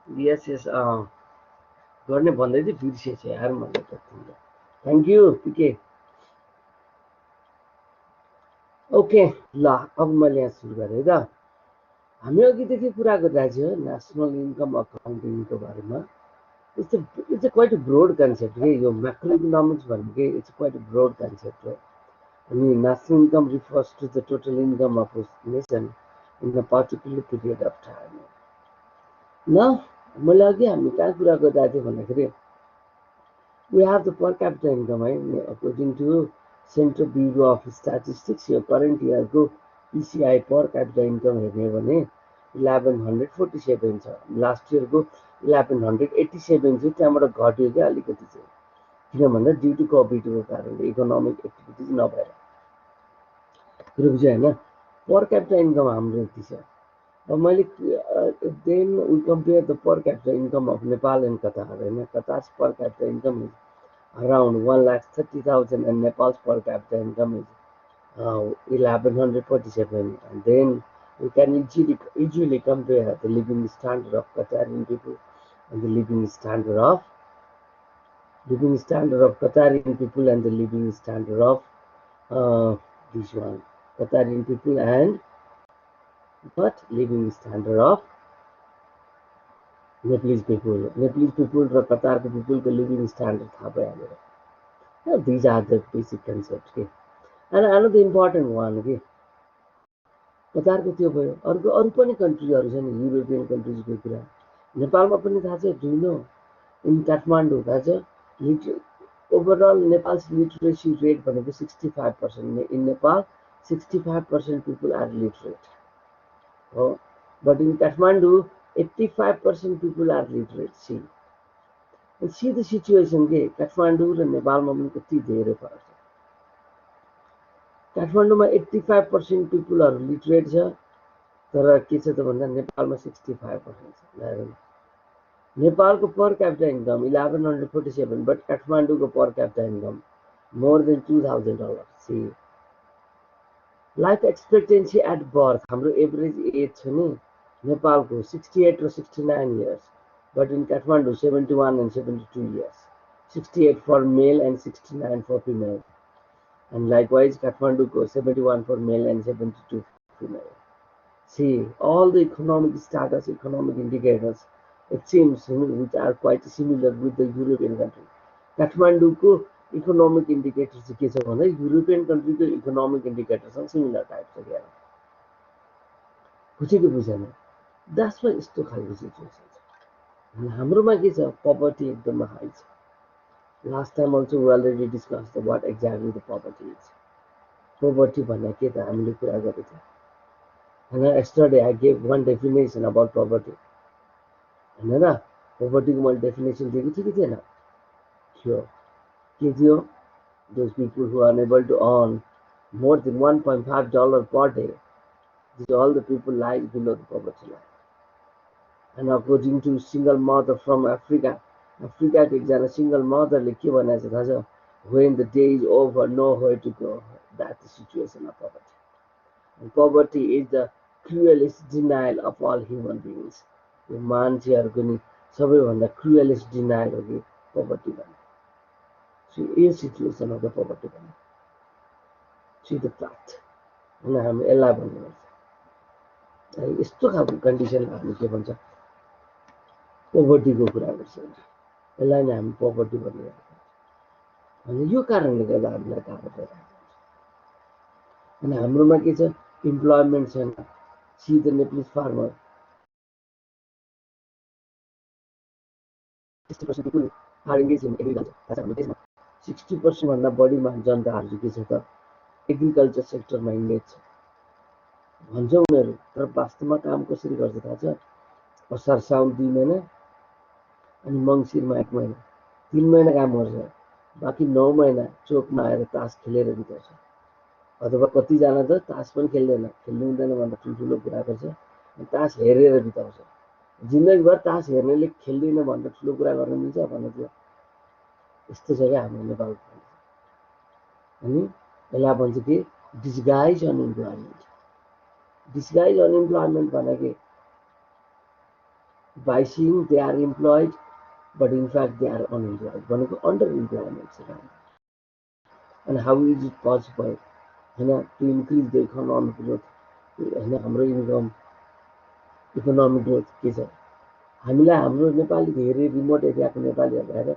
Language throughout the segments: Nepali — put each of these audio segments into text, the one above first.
यस यस गर्ने भन्दै थियो बिर्सेछ यार मैले त तिमीलाई। Thank you PK. ओके ल अब मैले यहाँ सुरु गरेँ त। हामी अघिदेखि कुरा गरिरहेको थियो नेसनल इन्कम अकाउन्टिङको बारेमा। It's quite a broad concept के यो म्याक्रो इकोनोमिक्स भनेको it's quite a broad concept हो। अनि national income refers to the total income of nation in a particular period of time. ल मैले अघि हामी कहाँ कुरा गरिरहेको थियौँ भन्दाखेरि we have the per capita income according to Central Bureau of Statistics यो current इयरको PCI per capita income हेर्ने भने 1147 छ। लास्ट इयरको 1187 थियो, त्यहाँबाट घट्यो क्या अलिकति चाहिँ, किन भन्दा ड्यु टु कोभिडको कारणले इकोनोमिक एक्टिभिटिज नभएर। कुरो बुझ्यो होइन? पर क्यापिटा इन्कम हाम्रो यति छ। अब मैले then we compare the per capita income of Nepal and Qatar होइन। Qatar's per capita income is around 1,30,000 and Nepal's per capita income is 1,147. And then we can easily compare the living standard of Qatarian people and the living standard of Qatarian people and the living standard of this one Qatarian people and living standard of Nepalese people र कतारको पिपुलको लिभिङ स्ट्यान्डर्ड थाहा भइहाल्यो। These are the basic concepts के। And another important one के कतारको त्यो भयो। अरू पनि कन्ट्रीहरू छ नि, युरोपियन कन्ट्रिजको कुरा नेपालमा पनि थाहा छ। Do you know in Kathmandu थाहा छ ओभरअल नेपाल्स लिटरेसी रेट भनेको 65%। In Nepal 65% people are literate हो, but in Kathmandu 85% people are literate. See the situation के काठमाडौँ र नेपालमा पनि कति धेरै फरक छ। काठमाडौँमा 85% पिपुलहरू लिटरेट छ, तर के छ त भन्दा नेपालमा 65% छ। नेपालको पर क्यापिटा इन्कम 1147, बट काठमाडौँको per capita income more than $2,000। See life expectancy at birth हाम्रो एभरेज एज छ नि नेपालको 68 र 69 years, but in Kathmandu 71 and 72 years, 68 for male and 69 for female, and likewise Kathmandu go 71 for male and 72 for female. See, all the economic status, economic indicators, it seems which are quite similar with the European country. Kathmandu को economic indicators के छ भन्दा European country को economic indicators are similar types of here. बुझेको बुझेन? That's why यस्तो खालको सिचुएसन छ। हाम्रोमा के छ, पोभर्टी एकदम हाई छ। Last time also we already discuss the what exactly the poverty is. Poverty भन्ने के त हामीले कुरा गरेको थियौँ हैन। Yesterday I gave one definition about poverty हैन र। पोभर्टीको मैले डेफिनेसन दिएको थिएँ कि थिएन? थियो। के थियो? Those people who are unable to earn more than $1.5 per day, these all the people lying below the poverty line. And according to single mother from Africa को एकजना सिंगल मदरले के भनेको छ थाहा छ? When the day is over, nowhere to go. That's the situation of poverty. And poverty is the cruelest denial of all human beings. यो मान्छेहरूको नि सबैभन्दा क्रुएलेस्ट डिनायल हो कि पोभर्टी भन्ने। सो यो सिचुएसन अफ द पोभर्टी भन्ने सी द फ्याक्ट होइन। हामी यसलाई भन्नुपर्छ। यस्तो खालको कन्डिसनमा हामी के भन्छ, पोभर्टीको कुरा गर्छ। यसलाई नै हामी पोभर्टी भनिरहेको छ। अनि यो कारणले गर्दा हामीलाई गाह्रो परिरहेको छ। अनि हाम्रोमा के छ, इम्प्लोइमेन्ट छैन। See the Nepalese farmer 60% people are engage in agriculture. थाहा छ हाम्रो देशमा 60% भन्दा बढी जनताहरू चाहिँ के छ त एग्रिकल्चर सेक्टरमा इङ्गेज छ भन्छ उनीहरू। तर वास्तवमा काम कसरी गर्छ थाहा छ? असार साउन 2 महिना अनि मङ्सिरमा 1 महिना, 3 महिना काम गर्छ। बाँकी 9 महिना चोकमा आएर तास खेलेर बिताउँछ। अथवा कतिजना त तास पनि खेल्दैन, खेल्नु हुँदैन भनेर ठुल्ठुलो कुरा गर्छ, तास हेरेर बिताउँछ। जिन्दगीभर तास हेर्नेले खेल्दैन भनेर ठुलो कुरा गर्न मिल्छ भन्नु? यस्तो छ क्या हाम्रो नेपालको। अनि यसलाई भन्छ कि डिस्गाइज अनइम्प्लोइमेन्ट। डिस्गाइज अनइम्प्लोइमेन्ट भनेको by seeing they are employed, but in fact they are unemployed. भनेको अन्डर इम्प्लोइमेन्ट छ and how is it possible to increase the economic growth हाम्रो इकोनोमिक ग्रोथ के छ हामीलाई हाम्रो नेपाली धेरै रिमोट एरियाको नेपालीहरू भएर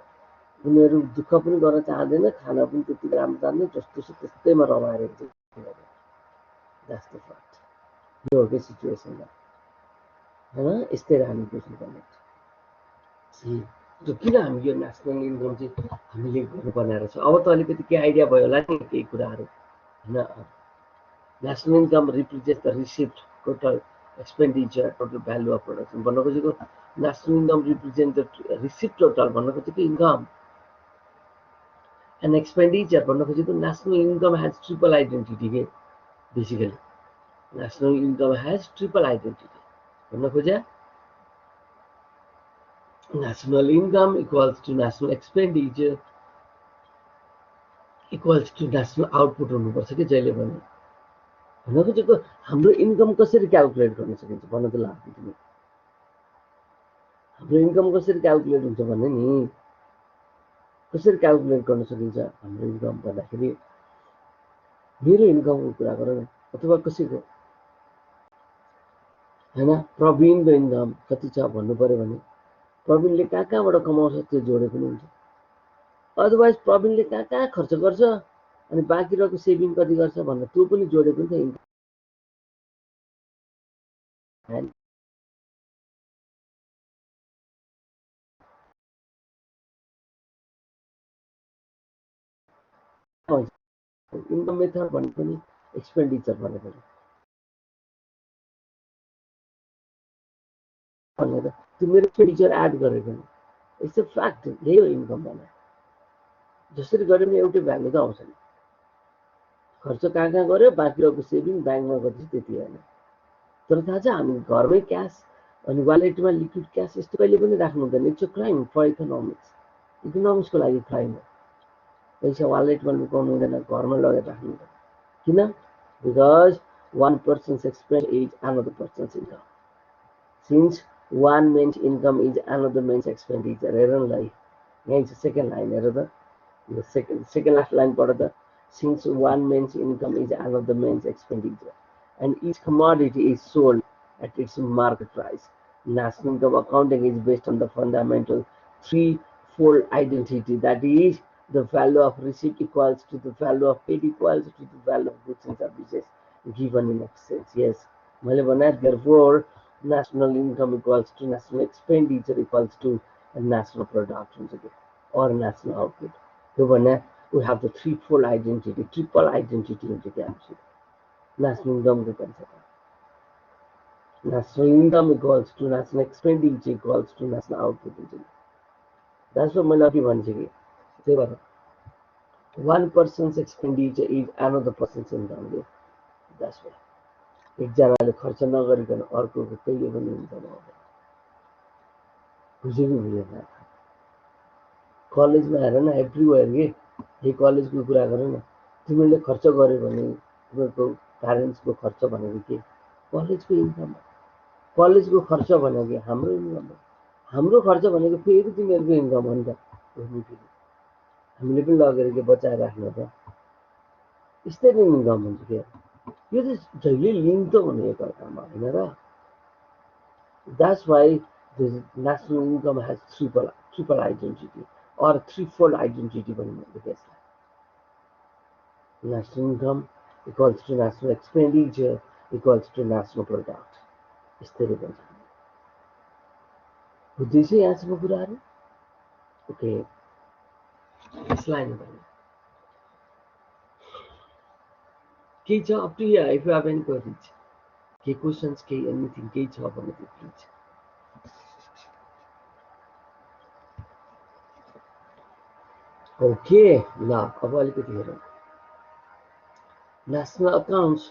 उनीहरू दुःख पनि गर्न चाहँदैन खाना पनि त्यति राम्रो चाहँदैन जस्तो छ त्यस्तैमा रमाएर द्याट्स द फ्याक्ट यो हो कि सिचुएसनमा यस्तै हामी बुझ्नुपर्ने किन हामी यो नेसनल इन्कम चाहिँ हामीले गर्नुपर्ने रहेछ अब त अलिकति के आइडिया भयो होला नि केही कुराहरू national income represent the receipt total expenditure total value of production भन्न खोजेको national income represent the receipt total भन्न खोजेको इन्कम एन्ड एक्सपेन्डिचर भन्न खोजेको national income has triple identity के basically national income has triple identity भन्न खोजे national income equals to national expenditure equals to national output हुनुपर्छ कि जहिले पनि भन्न खोजेको हाम्रो इन्कम कसरी क्याल्कुलेट गर्न सकिन्छ भन्न त लाग्यो तिमी हाम्रो इन्कम कसरी क्याल्कुलेट हुन्छ भन्ने नि कसरी क्याल्कुलेट गर्न सकिन्छ हाम्रो इन्कम भन्दाखेरि मेरो इन्कमको कुरा गर न अथवा कसैको प्रवीणको इन्कम कति छ भन्नु पर्यो भने प्रवीणले कहाँबाट कमाउँछ त्यो जोडे पनि हुन्छ अदरवाइज प्रवीणले कहाँ खर्च गर्छ अनि बाँकी रहेको सेभिङ कति गर्छ भनेर त्यो पनि जोडे पनि त इन्कम इन्कम मेथड भने पनि एक्सपेन्डिचर भनेको भनेर त्यो मेरो एक्सपेन्डिचर एड गरेको नि इट्स अ फ्याक्ट यही हो इन्कम भने जसरी गरे पनि एउटै भ्यालु त आउँछ नि खर्च कहाँ गऱ्यो बाँकी रहेको सेभिङ ब्याङ्कमा कति त्यति होइन तर थाहा छ हामी घरमै क्यास अनि वालेटमा लिक्विड क्यास यस्तो कहिले पनि राख्नु हुँदैन इट्स अ क्राइम फर इकोनोमिक्सको लागि क्राइम हो पैसा वालेटमा लुकाउनु हुँदैन घरमा लगेर राख्नु हुँदैन किन because one person's expense is another person's income since one man's income is another man's expenditure हेर न ल यहीँ छ सेकेन्ड लाइन हेर त सेकेन्ड लास्ट लाइन पढ त since one man's income is another man's expenditure and each commodity is sold at its market price. National income accounting is based on the fundamental threefold identity, that is, the value of receipt equals to the value of paid equals to the value of goods and services given in exchange. Yes, therefore, national income equals to national expenditure equals to national production or national output. We have the threefold identity, triple identity into the national income concept. National income equals to national expenditure equals to national output. That's what my lucky one is. One person's expenditure is another person's income. That's why. एकजनाले खर्च नगरिकन अर्कोको कहिले पनि इन्कम आउँदैन बुझ्यो कि बुझेन कलेजमा हेर न एभ्रिवेयर के यही कलेजको कुरा गरौँ न तिमीले खर्च गर्यो भने तिमीहरूको प्यारेन्ट्सको खर्च भनेको के कलेजको इन्कम कलेजको खर्च भनेको हाम्रो इन्कम हो हाम्रो खर्च भनेको फेरि तिमीहरूको इन्कम हो नि त हामीले पनि लगेर के बचाएर राख्नु त यस्तै नै इन्कम हुन्छ क्या यो चाहिँ जहिले लिङ्क त हुने एकअर्कामा होइन र that's why the national income has triple identity or threefold identity भन्ने त्यसलाई national income equals to national expenditure equals to national product यस्तै भन्छ बुझ्दैछ यहाँसम्म कुराहरू ओके यसलाई नि भने केही छ up to here if you have any questions केही क्वेशन्स केही एनिथिङ केही छ भने प्लिज Okay, now अब अलिकति हेरौँ national accounts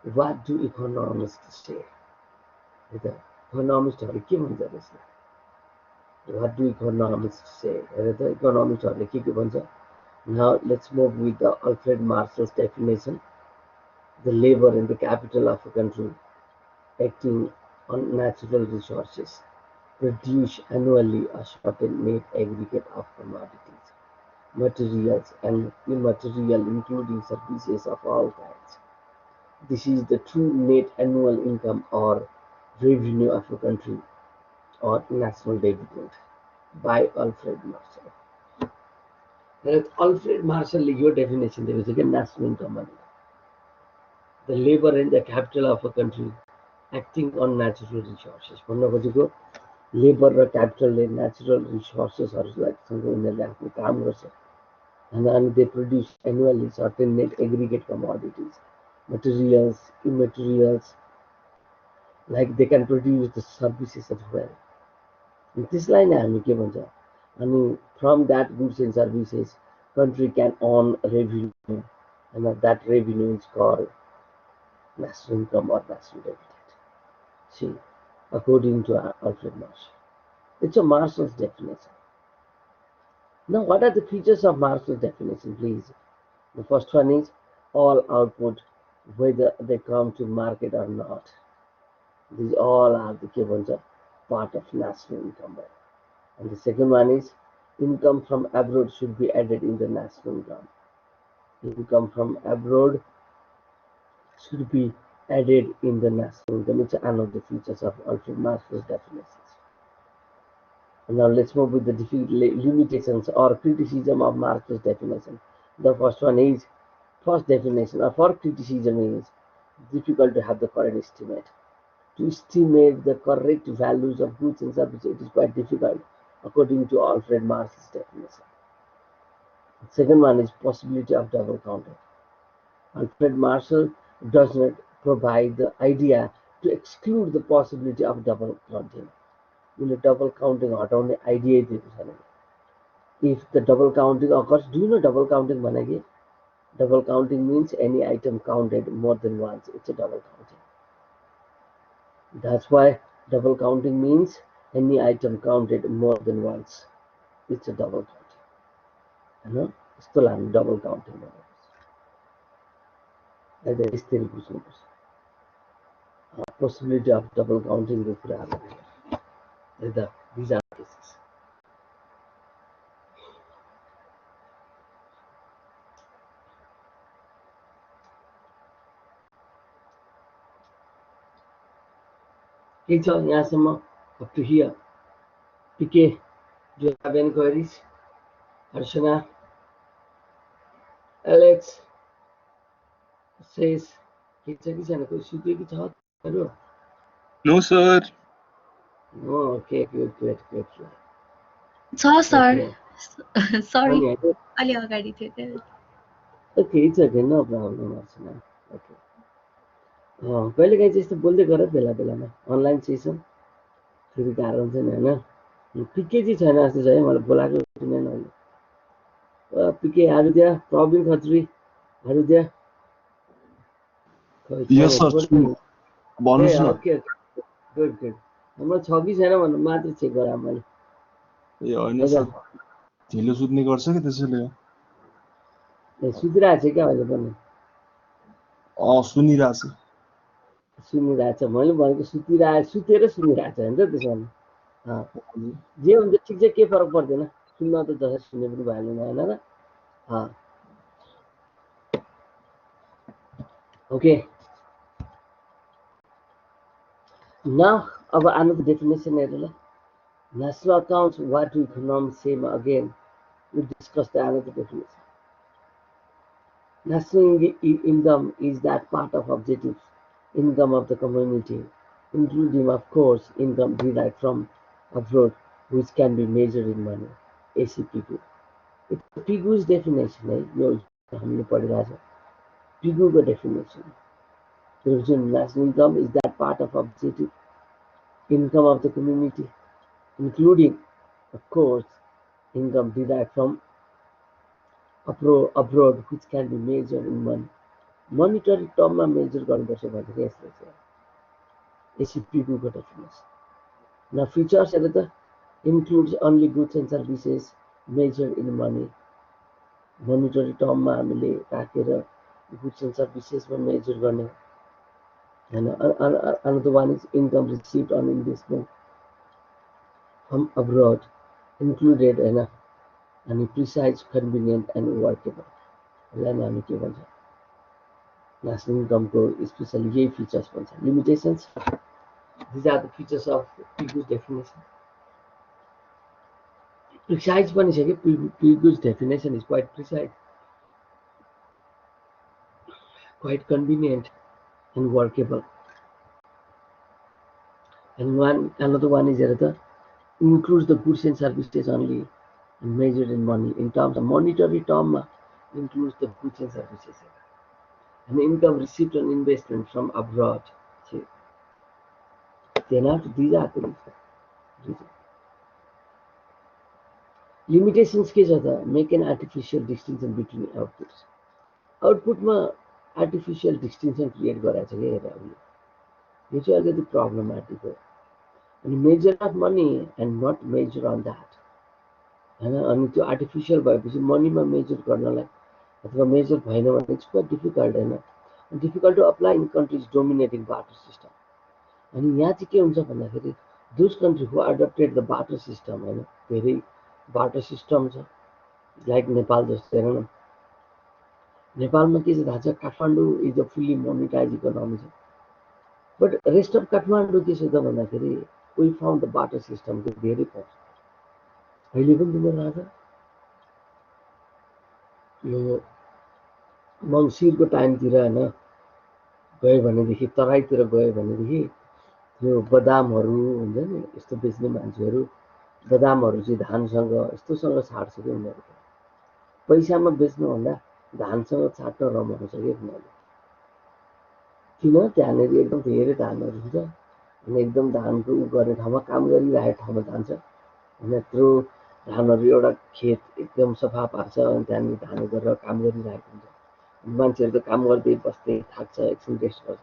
what do economists say इकोनोमिस्टहरूले के भन्छ त्यसलाई what do economists say हेर त इकोनोमिस्टहरूले के भन्छ now let's move with the Alfred Marshall's definition the labor and the capital of a country acting on natural resources produce annually a certain net aggregate of commodities, materials, and immaterial, including services of all kinds. This is the true net annual income or revenue of a country or national development by Alfred Marshall. Alfred Marshall यो डेफिनेसन दिएको छ कि नेसनल इन्कम भनेर the labor and the capital of a country acting on natural resources भन्न खोजेको लेबर र क्यापिटलले नेचुरल रिसोर्सेसहरूलाई सँग उनीहरूले आफ्नो काम गर्छ and they produce annually certain net aggregate commodities, materials, immaterials, like they can produce the services as well. त्यसलाई नै हामी के भन्छ अनि from that goods and services country can earn revenue and that revenue is called national income or national dividend. See, according to Alfred Marshall. It's a Marshall's definition. Now, what are the features of Marshall's definition, please? The first one is all output, whether they come to market or not. These all are the given part of national income. And the second one is income from abroad should be added in the national income. Income from abroad should be added in the national income. It's one of the features of Alfred Marshall's definitions. And now let's move with the limitations or criticism of Marshall's definition. The first one is, first definition for criticism is difficult to have the correct estimate. To estimate the correct values of goods and services, it is quite difficult according to Alfred Marshall's definition. The second one is possibility of double counting. Alfred Marshall does not provide the idea to exclude the possibility of double counting. Double counting हटाउने idea दिएको छैन. If the double counting occurs, do you know double counting भनेको? Double counting means any item counted more than once. It's a double counting. That's why double counting means any item counted more than once. It's a double counting. होइन यस्तो लाग्ने double counting भनेपछि यसरी बुझ्नुपर्छ. Possibility of double counting को कुराहरू these are cases. के छ यहाँसम्म up to here? PK, do you have any queries? Arshana, Alex, says, के छ कि छैन कोही सुत्यो कि छ? No, sir. No, okay, good. Sir. Sorry. अलि अगाडि थियो त्यही. Okay, it's okay, no problem, Archana. Okay. कहिले काहीँ चाहिँ यस्तो बोल्दै गर बेला बेलामा अनलाइन सेसन फेरि गाह्रो हुन्छ नि होइन. पिके चाहिँ छैन जस्तो छ है, मलाई बोलाएको सुनेन अहिले. पिके हारुद्या, प्रवीण खत्री हारुद्या. Yes, sir. भन्नुस् न. Okay good. हाम्रो छ कि छैन भनेर मात्र चेक गराँ मैले. ए होइन सर, ढिलो सुत्ने गर्छ कि त्यसैले. सुतिरहेको छ क्या अहिले पनि? सुनिरहेछ. मैले भनेको सुतेर सुनिरहेको छ होइन त्यसमा. जे हुन्छ ठिक छ, के फरक पर्दैन. सुन्न त जसरी सुने पनि भएन होइन र. ओके. Now, अब another definition हेरौँ ल. National accounts, what do economists say again? We discussed the another definition. National income is that part of objective income of the community, including, of course, income derived from abroad, which can be measured in money. ACPQ. It's PIGU's definition. हमने पढ़ा था. PIGU का definition. National income is that part of objective income of the community, including, of course, income derived from abroad, which can be measured in money. Monetary term में measure गर्नुपर्छ भनेको यस्तो छ. ACPQ को definition. Now features includes only goods and services measured in money. Monetary term में हामीले राखेर goods and services में measure गर्ने. And another one is income received on investment. from abroad included होइन अनि precise, convenient and workable. यसलाई हामी के भन्छ नेसनल इन्कमको स्पेसली यही फिचर्स भन्छ limitations these are the features of previous definition precise पनि छ कि previous definition is quite precise quite convenient and workable and another one is that includes the goods and services only and measured in money in terms of monetary term includes the goods and services and income received on investment from abroad. Then after these are the limitations के छ त make an artificial distinction between outputs. आउटपुटमा आर्टिफिसियल डिस्टिङसन क्रिएट गराएको छ क्या हेर्दा यो चाहिँ अलिकति प्रब्लमेटिक हो अनि measure of money and not measure on that होइन अनि त्यो आर्टिफिसियल भएपछि मनीमा मेजर गर्नलाई अथवा मेजर भएन भने इट्स क्वाइट डिफिकल्ट होइन difficult to apply in countries dominating barter system अनि यहाँ चाहिँ के हुन्छ भन्दाखेरि those country who adapted the barter system होइन धेरै बाटर सिस्टम छ लाइक नेपाल जस्तो हेर न नेपालमा के छ थाहा छ Kathmandu is a fully monetize economy छ बट रेस्ट अफ काठमाडौँ के छ त भन्दाखेरि we found the barter system चाहिँ धेरै पाउँछ अहिले पनि तिमीहरू थाहा छ यो मङ्सिरको टाइमतिर होइन गयो भनेदेखि तराईतिर गयो भनेदेखि त्यो बदामहरू हुन्छ नि यस्तो बेच्ने मान्छेहरू बदामहरू चाहिँ धानसँग यस्तोसँग छाड्छ कि उनीहरू पैसामा बेच्नुभन्दा धानसँग छाट्न रमाउँछ कि उनीहरूले किन त्यहाँनिर एकदम धेरै धानहरू हुन्छ अनि एकदम धानको उ गर्ने ठाउँमा काम गरिरहेको ठाउँमा जान्छ होइन यत्रो धानहरू एउटा खेत एकदम सफा पार्छ अनि त्यहाँनिर धान गरेर काम गरिरहेको हुन्छ मान्छेहरू त काम गर्दै बस्दै थाक्छ एकछिन रेस्ट गर्छ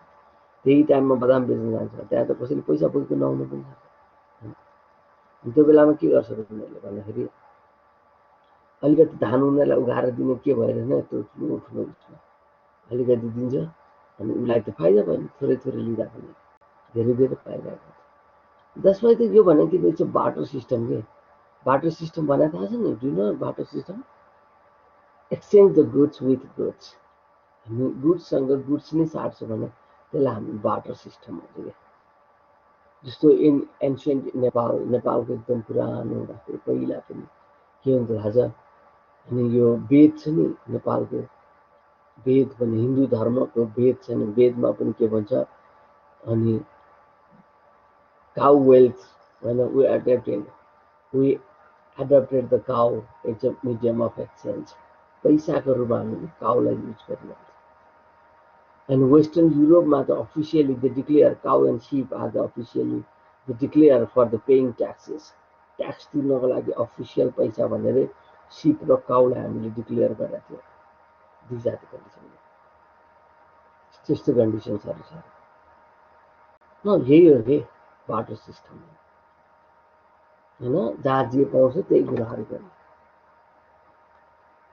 त्यही टाइममा बदाम बेच्न जान्छ त्यहाँ त कसैले पैसा बोकेको नआउनु पनि सक्छ त्यो बेलामा के गर्छ उनीहरूले भन्दाखेरि अलिकति धान उनीहरूलाई उघाएर दिने के भएर होइन त्यो ठुलो ठुलो उसमा अलिकति दिन्छ अनि उसलाई त फाइदा भयो नि थोरै थोरै लिँदा पनि धेरै धेरै पाइरहेको हुन्छ जसमा त यो भनेको कि चाहिँ बाटर सिस्टम के बाटर सिस्टम भने थाहा छ नि do know barter system exchange the goods with goods हामी गुड्ससँग गुड्स नै साट्छौँ भने त्यसलाई हामी बाटर सिस्टम भन्छ क्या जस्तो एन्सियन्ट नेपालको एकदम पुरानो हुँदाखेरि पहिला पनि के हुन्छ थाहा छ अनि यो वेद छ नि नेपालको वेद भने हिन्दू धर्मको वेद छ नि वेदमा पनि के भन्छ अनि काउ वेल्थ होइन we adapted the cow it's a medium of exchange पैसाको रूपमा हामीले काउलाई युज गरिरहेको and Western Europe the officially they declare cow and sheep are the officially they declare for the paying taxes. Tax तिर्नको लागि official पैसा भनेर sheep र cow लाई हामीले declare गरेका थियौँ these are the conditions. त्यस्तो कन्डिसन्सहरू छ न यही हो के बाटर सिस्टम होइन जहाँ जे पाउँछ त्यही कुराहरू गर्ने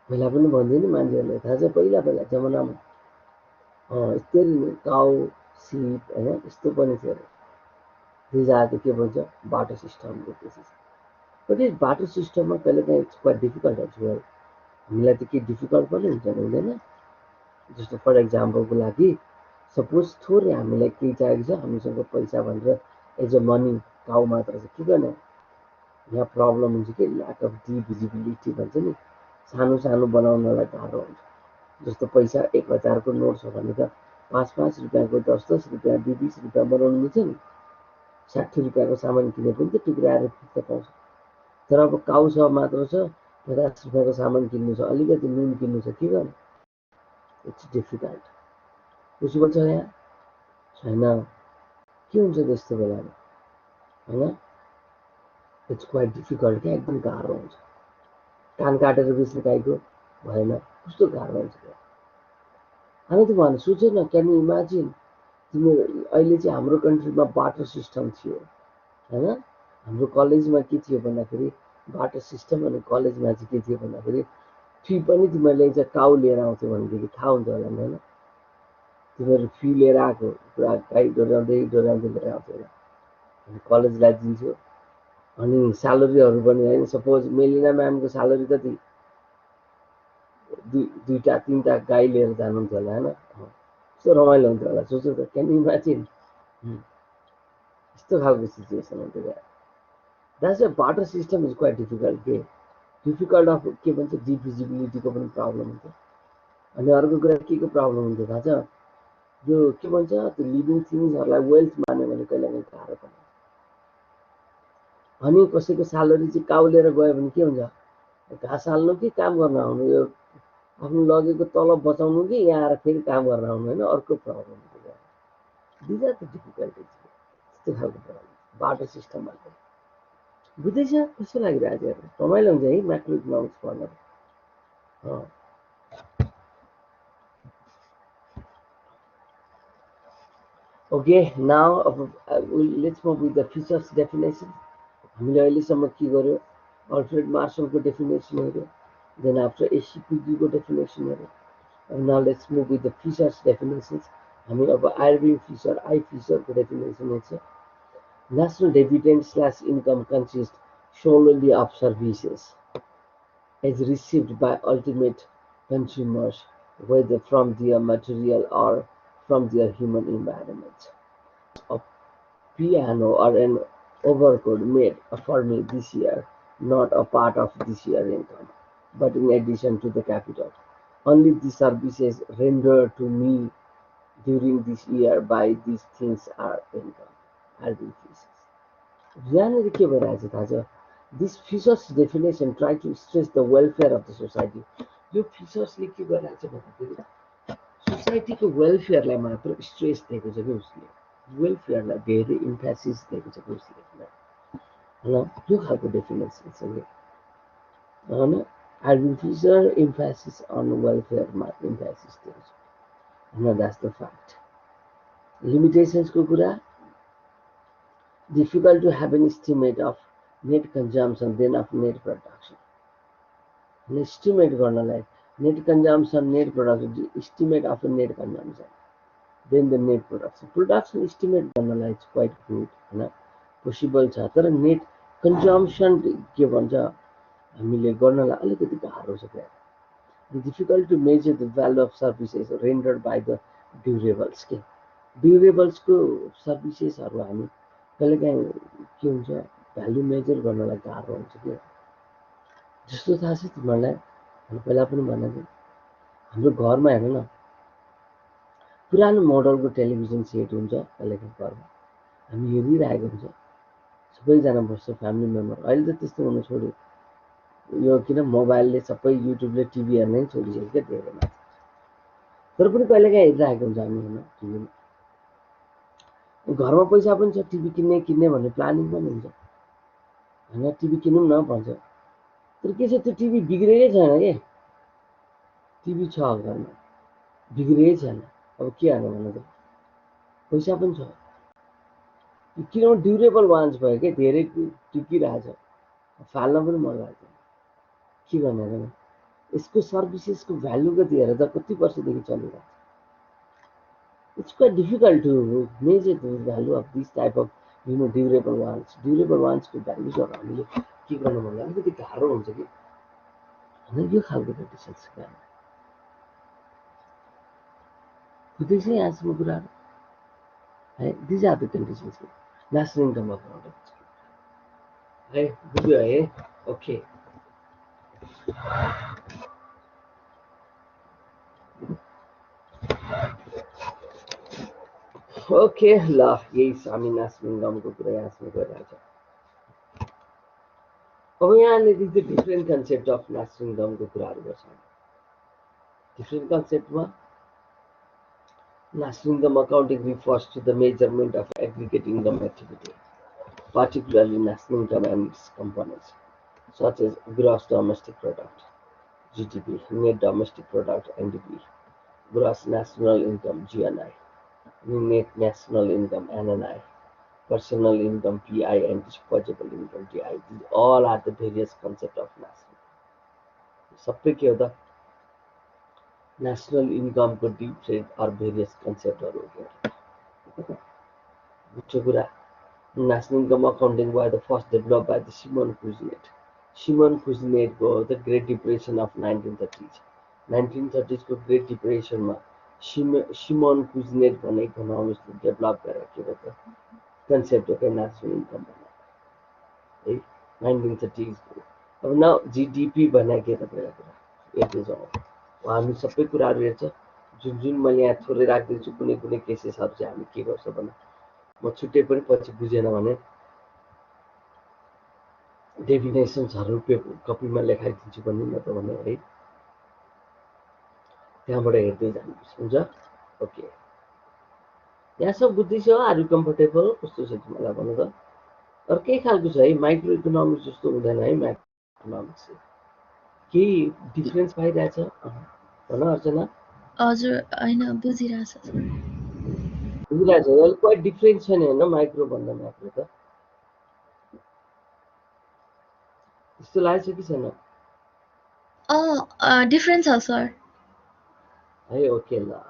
पहिला पनि भन्दै नि मान्छेहरूले थाहा छ पहिला जमानामा यसरी नै काउ सिप होइन यस्तो पनि थियो अरे के भन्छ बाटो सिस्टमको केसेस बट यस बाटो सिस्टममा कहिलेकाहीँ it's quite difficult as well हामीलाई त के डिफिकल्ट पनि हुन्छ नि हुँदैन जस्तो फर इक्जाम्पलको लागि सपोज थोरै हामीलाई केही चाहिएको छ हामीसँग पैसा भनेर एज अ मनी काउ मात्र छ के गर्ने यहाँ प्रब्लम हुन्छ कि ल्याक अफ डिभिजिबिलिटी भन्छ नि सानो सानो बनाउनलाई गाह्रो हुन्छ जस्तो पैसा 1000 को नोट छ भने त 5-5 रुपियाँको 10-10 रुपियाँ 20-20 रुपियाँ बनाउनु मिल्छ नि 60 रुपियाँको सामान किने पनि त टुक्राएर फिर्ता पाउँछ तर अब काउ छ मात्र छ 50 रुपियाँको सामान किन्नु छ अलिकति नुन किन्नु छ के गर्ने इट्स डिफिकल्ट पोसिबल छ यहाँ छैन के हुन्छ त्यस्तो बेलामा होइन इट्स क्वाइट डिफिकल्ट क्या एकदम गाह्रो हुन्छ कान काटेर बेच्ने गाईको भएन कस्तो गाह्रो हुन्छ हामी त भने सोच न क्यान यु इमेजिन तिम्रो अहिले चाहिँ हाम्रो कन्ट्रीमा बाटर सिस्टम थियो होइन हाम्रो कलेजमा के थियो भन्दाखेरि बाटर सिस्टम अनि कलेजमा चाहिँ के थियो भन्दाखेरि फी पनि तिमीहरूले चाहिँ काउ लिएर आउँथ्यो भनेदेखि थाहा हुन्छ होला नि होइन तिमीहरू फी लिएर आएको पुरा गाई डोराउँदै लिएर आउँथ्यो होला अनि कलेजलाई दिन्थ्यो अनि स्यालेरीहरू पनि हैन सपोज मेलिना म्यामको स्यालेरी कति दुईटा तीनटा गाई लिएर जानुहुन्थ्यो होला हैन कस्तो रमाइलो हुन्थ्यो होला सोच्नु त क्यान इमेजिन यस्तो खालको सिचुएसन हुन्थ्यो क्या that's a barter system is quite difficult के डिफिकल्ट अफ के भन्छ डिभिजिबिलिटीको पनि प्रब्लम हुन्थ्यो अनि अर्को कुरा के को प्रब्लम हुन्थ्यो थाहा छ यो के भन्छ त्यो लिभिङ थिङ्सहरूलाई वेल्थ मान्यो भने कहिलेकाहीँ गाह्रो पर्छ अनि कसैको स्यालेरी चाहिँ काउ लिएर गयो भने के हुन्छ घाँस हाल्नु कि काम गर्न आउनु यो आफ्नो लगेको तलब बचाउनु कि यहाँ आएर फेरि काम गर्न आउनु होइन अर्को प्रब्लम हुन्छ दिज आर द डिफिकल्टिज त्यस्तो खालको प्रब्लम बाटो सिस्टम भन्ने बुझ्दैछ कस्तो लागिरहेको थियो रमाइलो हुन्छ है म्याक्रो इकोनोमिक्स पढ्न ओके नाउ अब let's move with the features definition हामीले अहिलेसम्म के गर्यो अल्फ्रेड मार्सलको डेफिनेसन हेऱ्यो देन आफ्टर एसिपिजीको डेफिनेसन हेऱ्यो अब now let's move with the features definitions हामी अब आइर्विङ फिसर आई फिसरको डेफिनेसन हेर्छ national dividend slash income consists solely of services as received by ultimate consumers, whether from their material or from their human environment. A piano or an overcoat made for me this year, not a part of this year's income, but in addition to the capital. Only the services rendered to me during this year by these things are income. Are the fees. यहाँनिर के भइरहेछ थाहा छ this features definition try to stress the welfare of the society यो फिचर्सले के गरिरहेछ भन्दाखेरि सोसाइटीको वेलफेयरलाई मात्र स्ट्रेस दिएको छ कि उसले वेलफेयरलाई धेरै इम्फेसिस दिएको छ कि उसले होइन यो खालको डेफिनेसन छ कि होइन आइर्विङ फिसर इम्फेसिस अन वेलफेयरमा इम्फेसिस दिएको छ होइन द्याट्स द फ्याक्ट लिमिटेसन्सको कुरा difficult to have an estimate of net consumption then of net production. An estimate गर्नलाई net consumption, net production, estimate of a net consumption, then the net production. Production estimate गर्नलाई it's quite good, हैन possible छ तर net consumption के भन्छ हामीले गर्नलाई अलिकति गाह्रो छ क्या difficult to measure the value of services rendered by the durables के durables को सर्भिसेसहरू हामी कहिलेकाहीँ के हुन्छ भ्यालु मेजर गर्नलाई गाह्रो हुन्छ कि जस्तो थाहा छ तिमीहरूलाई मैले पहिला पनि भनेको हाम्रो घरमा हेर न पुरानो मोडलको टेलिभिजन सेट हुन्छ कहिलेकाहीँ घरमा हामी हेरिरहेको हुन्छ सबैजना बस्छ फ्यामिली मेम्बर अहिले त त्यस्तो हुनु छोड्यो यो किन मोबाइलले सबै युट्युबले टिभी हेर्नै छोडिसक्यो क्या धेरै मान्छे तर पनि कहिलेकाहीँ हेरिरहेको हुन्छ हामी होइन टिभीमा घरमा पैसा पनि छ टिभी किन्ने भन्ने प्लानिङ पनि हुन्छ होइन टिभी किनौँ न भन्छ तर के छ त्यो टिभी बिग्रेकै छैन के टिभी छ घरमा बिग्रेकै छैन अब के हाल्नु भन्नु त पैसा पनि छ किनभने ड्युरेबल वान्स भयो क्या धेरै टिकिरहेछ फाल्न पनि मन लाग्छ के गर्ने र यसको सर्भिसेसको भ्यालु कति हेर त कति वर्षदेखि चलिरहेछ it's quite difficult to measure the value of this type of durable ones को भ्यालु चाहिँ हामीले के गर्नु भन्दा अलिकति गाह्रो हुन्छ कि होइन यो खालको कन्डिसन्स छ बुझ्दैछ यहाँसम्म कुराहरू है these are the conditions national income account है बुझ्यो है ओके ओके ल यही छ हामी नेसनल इन्कमको कुरा यहाँसम्म गरिरहेको छ अब यहाँले डिफ्रेन्ट कन्सेप्ट अफ नेसनल इन्कमको कुराहरू गर्छ डिफ्रेन्ट कन्सेप्टमा national income accounting refers to the measurement of aggregate income activity particularly national income and its components such as gross domestic product GDP, net domestic product NDP, gross national income GNI, net national income NNI, personal income PI and disposable income DI. These all are the various concepts of national. सबै के हो त नेसनल इन्कमको डिफ्रेन्ट अर भेरियस कन्सेप्टहरू हो मिठो कुरा National income accounting was the first developed by the Simon Kuznets. Simon Kuznets को the Great Depression of 1930s. 1930s को Great Depression में Simon Kuznets भन्ने इकोनोमिस्टले डेभलप गरेको के भन्छ कन्सेप्ट हो नेशनल इन्कम भन्ने है 1930s को अब न जिडिपी भन्ने के तपाईँलाई कुरा यति जाउँ हामी सबै कुराहरू हेर्छ जुन जुन मैले यहाँ थोरै राखिदिन्छु कुनै कुनै केसेसहरू चाहिँ हामी के गर्छ भने म छुट्टै पनि पछि बुझेन भने डेफिनेसन्सहरू कपीमा लेखाइदिन्छु पनि न त भने है त्यहाँबाट हेर्दै जानुपर्छ हुन्छ ओके यहाँ सब बुझ्दैछ आर यु कम्फर्टेबल कस्तो छ तिमीलाई भन त अरू केही खालको छ है माइक्रो इकोनोमिक्स जस्तो हुँदैन है माइक्रो इकोनोमिक्स केही डिफ्रेन्स पाइरहेछ भन अर्चना हजुर हैन बुझिरहेछ सर बुझिरहेछ अहिले क्वाइट डिफ्रेन्स छ नि होइन माइक्रो भन्दा माइक्रो त त्यस्तो लागेको छ कि छैन डिफरेन्स छ सर है ओके ल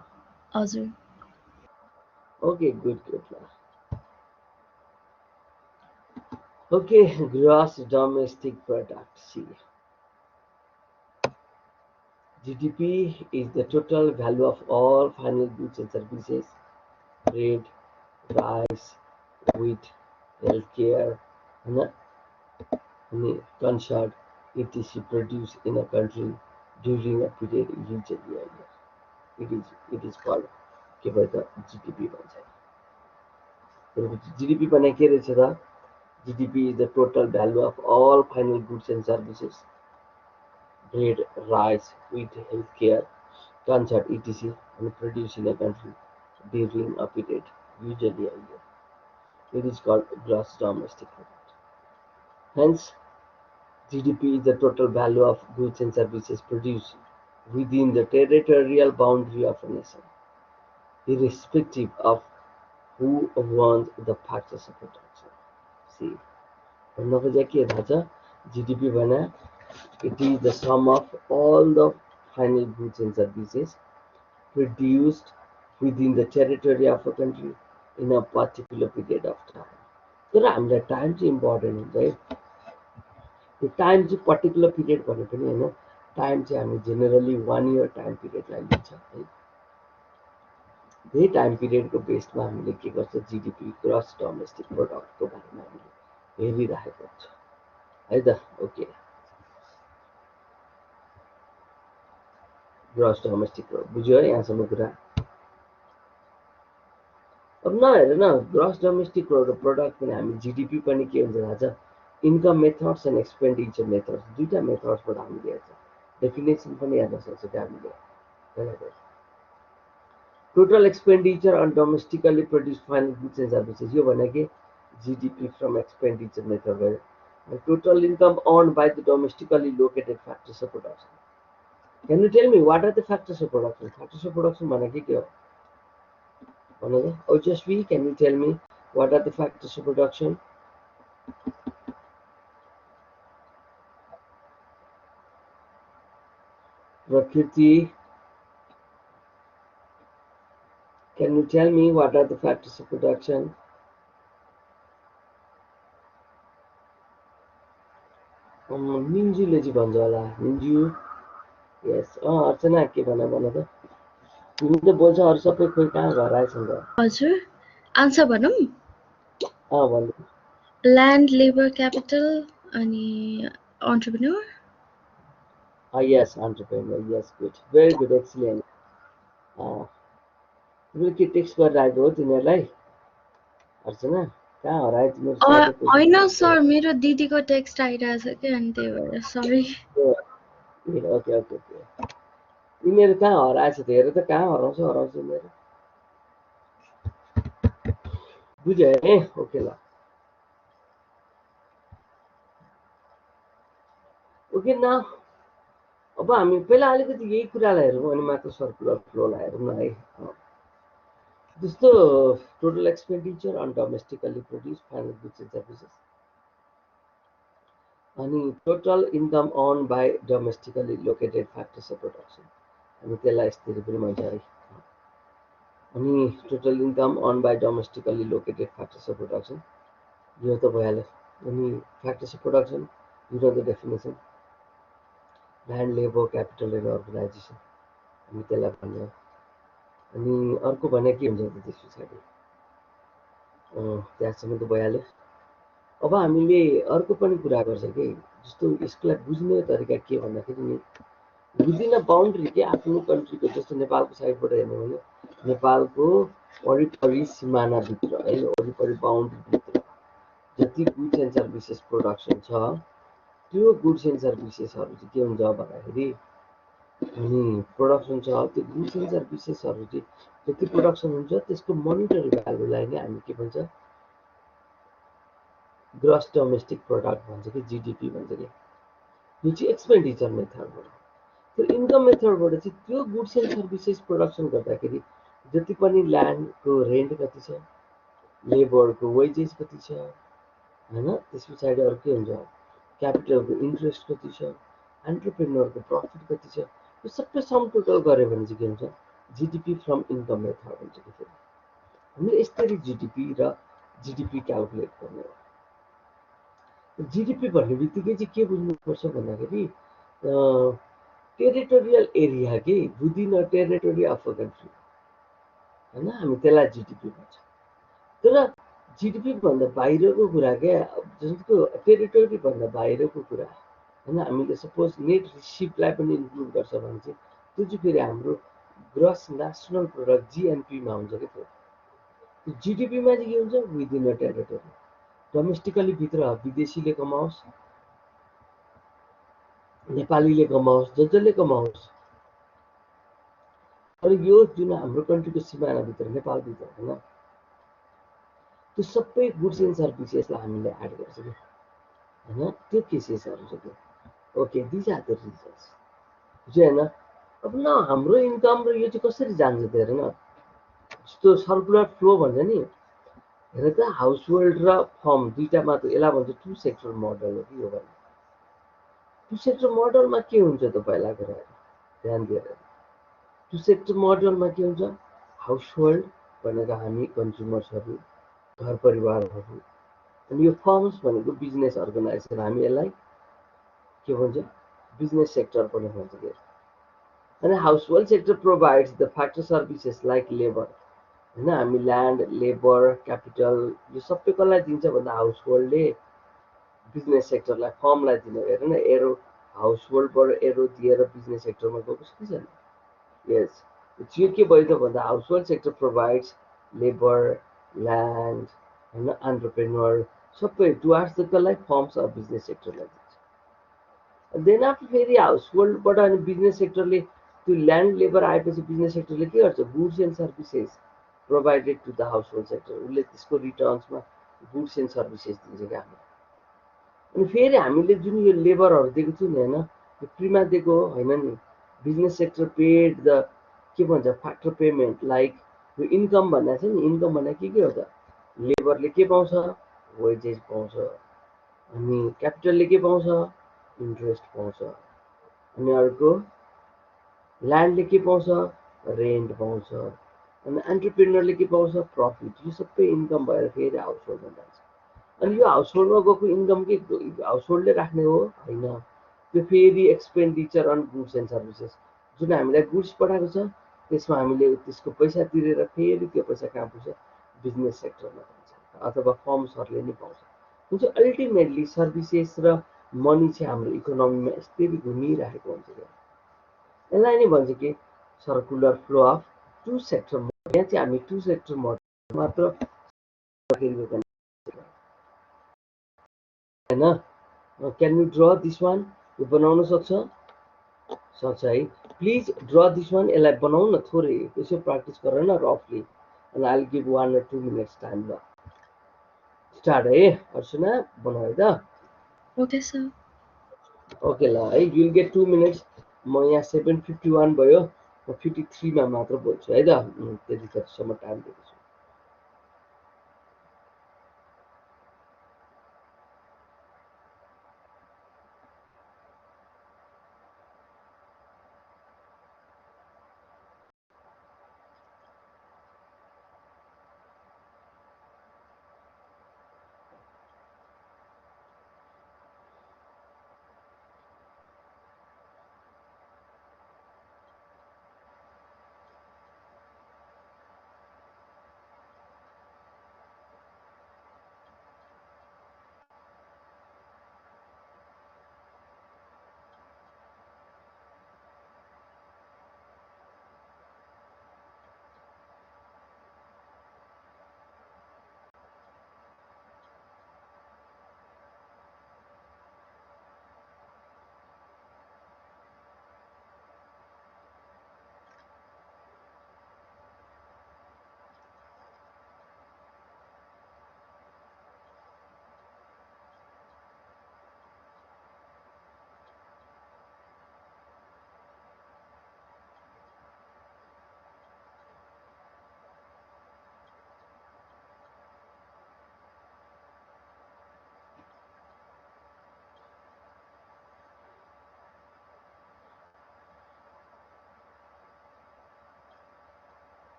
हजुर ओके गुड गुड ल okay gross domestic product see GDP is the total value of all final goods and services, bread, rice, wheat, healthcare, concert, etc. produced in a country during a period usually a year. It is called के भन्छ GDP भन्छ GDP भने के रहेछ त GDP is the total value of all final goods and services, bread, rice, wheat, healthcare, concert, etc. and produced in a country during a period, usually a year. It is called gross domestic product. Hence, GDP is the total value of goods and services produced within the territorial boundary of a nation, irrespective of who owns the factors of production. See, भन्नु खोजेको के थाहा छ GDP भने it is the sum of all the final goods and services produced within the territory of a country in a particular period of time. तर हामीलाई टाइम चाहिँ इम्पोर्टेन्ट हुन्छ है त्यो टाइम चाहिँ पर्टिकुलर पिरियड भने पनि होइन टाइम चाहिँ हामी जेनरली 1 year टाइम पिरियडलाई लिन्छ है त्यही टाइम पिरियडको बेसमा हामीले के गर्छ जिडिपी ग्रस डोमेस्टिक प्रोडक्टको बारेमा हामीले हेरिरहेको हुन्छ है त ओके ग्रस डोमेस्टिक प्रोडक्ट बुझ्यो है यहाँसम्म कुरा अब नहेर न ग्रस डोमेस्टिक प्रोडक्ट पनि हामी जिडिपी पनि के हुन्छ थाहा छ income methods and expenditure methods दुईटा मेथड्सबाट हामीले हेर्छ डेफिनेसन पनि हेर्न सक्छ हामीले total expenditure on domestically produce final goods and services यो भनेको जिडिपी फ्रम एक्सपेन्डिचर मेथड भयो total income earn by the domestically located factors of production can you tell me what are the factors of production factors of production भनेको के हो भनेको Ojaswi can you tell me what are the factors of production प्रकृति can you tell me what are the factors of production निन्जुले चाहिँ भन्छ होला निन्जु यस अर्चना के भन त तिमी त बोल्छ अरू सबै खोइ कहाँ घर आएछ नि त हजुर आन्सर भनौँ भन्नु ल्यान्ड लेबर क्यापिटल अनि एन्टरप्रेन्योर यस एन्टरप्रेन्योर यस गुड भेरी गुड एक्सिलेन्ट तिमीले के टेक्स्ट गरिरहेको हो तिनीहरूलाई अर्चना कहाँ हरायो तिमीहरू होइन सर मेरो दिदीको टेक्स्ट आइरहेछ कि अनि त्यही भएर सरी ओके ओके ओके तिमीहरू कहाँ हराएछ त हेर त कहाँ हराउँछ तिमीहरू बुझ्यो है ओके ल ओके न अब हामी पहिला अलिकति यही कुरालाई हेरौँ अनि मात्र सर्कुलर फ्लोलाई हेरौँ न है जस्तो total expenditure on domestically produce final goods and services अनि total income earn by domestically located factors of production अनि त्यसलाई यस्तरी पनि भन्छ है अनि total income earn by domestically located factors of production यो त भइहाल्यो अनि factors of production you know the definition land labour capital and organisation हामी त्यसलाई भन्यो अनि अर्को भने के हुन्छ त त्यस पछाडि त्यहाँसम्म त भइहाल्यो अब हामीले अर्को पनि कुरा गर्छ कि जस्तो यसलाई बुझ्ने तरिका के भन्दाखेरि नि विदिन अ बााउन्ड्री के आफ्नो कन्ट्रीको जस्तो नेपालको साइडबाट हेर्ने भने नेपालको वरिपरि सिमानाभित्र है वरिपरि बााउन्ड्रीभित्र जति गुड्स एन्ड सर्भिसेस प्रोडक्सन छ त्यो गुड्स एन्ड सर्भिसेसहरू चाहिँ के हुन्छ भन्दाखेरि अनि प्रोडक्सन छ त्यो गुड्स एन्ड सर्भिसेसहरू चाहिँ जति प्रोडक्सन हुन्छ त्यसको मोनिटरी भ्यालुलाई नै हामी के भन्छ ग्रस डोमेस्टिक प्रोडक्ट भन्छ कि जिडिपी भन्छ कि यो चाहिँ एक्सपेन्डिचर मेथडबाट त्यो इन्कम मेथडबाट चाहिँ त्यो गुड्स एन्ड सर्भिसेस प्रोडक्सन गर्दाखेरि जति पनि ल्यान्डको रेन्ट कति छ लेबरको वेजेस कति छ होइन त्यस पछाडि अरू के हुन्छ क्यापिटलको इन्ट्रेस्ट कति छ एन्टरप्रेन्योरको प्रफिट कति छ यो सबै सम टोटल गऱ्यो भने चाहिँ के हुन्छ जिडिपी फ्रम इन्कम मेथड हुन्छ कि फेरि हामीले यसरी जिडिपी र जिडिपी क्यालकुलेट गर्ने हो जिडिपी भन्ने बित्तिकै चाहिँ के बुझ्नुपर्छ भन्दाखेरि टेरिटोरियल एरिया के within a territory of a country होइन हामी त्यसलाई जिडिपी भन्छ तर जिडिपी भन्दा बाहिरको कुरा क्या जस्तो टेरिटोरी भन्दा बाहिरको कुरा होइन हामीले सपोज नेट रिसिपलाई पनि इन्क्लुड गर्छ भने चाहिँ त्यो चाहिँ फेरि हाम्रो ग्रस नेसनल प्रोडक्ट जिएनपीमा हुन्छ कि फेरि जिडिपीमा चाहिँ के हुन्छ विदिन अ टेरिटोरी डोमेस्टिकली भित्र विदेशीले कमाओस् नेपालीले कमाओस् जसले कमाओस् तर यो जुन हाम्रो कन्ट्रीको सिमानाभित्र नेपालभित्र होइन त्यो सबै गुड्स एन्ड सर्भिसेसलाई हामीले एड गर्छ कि होइन त्यो केसेसहरू छ त्यो okay these are the reasons बुझ्यो होइन अब न हाम्रो इन्कम र यो चाहिँ कसरी जान्छ त हेर न जस्तो सर्कुलर फ्लो भन्छ नि हेर त हाउस होल्ड र फर्म दुइटा मात्र यसलाई भन्छ टु सेक्टर मोडल हो कि यो भने टु सेक्टर मोडलमा के हुन्छ त पहिला कुरा ध्यान दिएर टु सेक्टर मोडलमा के हुन्छ हाउस होल्ड भनेको हामी कन्ज्युमर्सहरू घर परिवारहरू अनि यो फर्म्स भनेको बिजनेस अर्गनाइजेसन हामी यसलाई के भन्छ बिजनेस सेक्टर पनि भन्छ कि अनि house hold sector provides the factor services like labour होइन हामी ल्यान्ड लेबर क्यापिटल यो सबै कसलाई दिन्छ भन्दा हाउस होल्डले बिजनेस सेक्टरलाई फर्मलाई दिने हेर न एरो हाउस होल्डबाट एरो दिएर बिजनेस सेक्टरमा गएको छ कि छैन यस यो के भयो त भन्दा household sector provides labour land होइन एन्टरप्रेन्योर सबै टुवार्ड्स द कसलाई फर्म्स अफ बिजनेस सेक्टरलाई दिन्छ देन आफ्टर फेरि हाउस होल्डबाट अनि बिजनेस सेक्टरले त्यो ल्यान्ड लेबर आएपछि बिजनेस सेक्टरले के गर्छ goods and services provided to the household sector उसले त्यसको रिटर्न्समा गुड्स एन्ड सर्भिसेस दिन्छ क्या हामी अनि फेरि हामीले जुन यो लेबरहरू दिएको छु नि होइन यो फ्रीमा दिएको होइन नि बिजनेस सेक्टर पेड द के भन्छ फ्याक्टर पेमेन्ट लाइक यो इन्कम भन्दा छ नि इन्कम भन्दा के हो त लेबरले के पाउँछ वेजेस पाउँछ अनि क्यापिटलले के पाउँछ इन्ट्रेस्ट पाउँछ अनि अर्को ल्यान्डले के पाउँछ रेन्ट पाउँछ अनि एन्टरप्रेन्योरले के पाउँछ प्रफिट यो सबै इन्कम भएर फेरि हाउस होल्डमा जान्छ अनि यो हाउस होल्डमा गएको इन्कम के हाउस होल्डले राख्ने हो होइन त्यो फेरि expenditure on goods and services जुन हामीलाई गुड्स पठाएको छ त्यसमा हामीले त्यसको पैसा तिरेर फेरि त्यो पैसा कहाँ पुग्छ बिजनेस सेक्टरमा जान्छ अथवा फर्म्सहरूले नै पाउँछ जुन चाहिँ अल्टिमेटली सर्भिसेस र मनी चाहिँ हाम्रो इकोनोमीमा यस्तै घुमिरहेको हुन्छ क्या यसलाई नै भन्छ कि circular flow of two sector model यहाँ चाहिँ हामी टु सेक्टर मोडल मात्र होइन can you draw this one यो बनाउन सक्छ है प्लिज ड्र दिस वान यसलाई बनाउन थोरै यसो प्र्याक्टिस गर न रफली अनि I will give 1 or 2 minutes time ल स्टार्ट है अर्चना बनायो त Okay, sir. ओके ल है यु विल गेट 2 minutes म यहाँ 7:51 भयो म 53 मा मात्र बोल्छु है त त्यतिखेरसम्म टाइम दिएको छु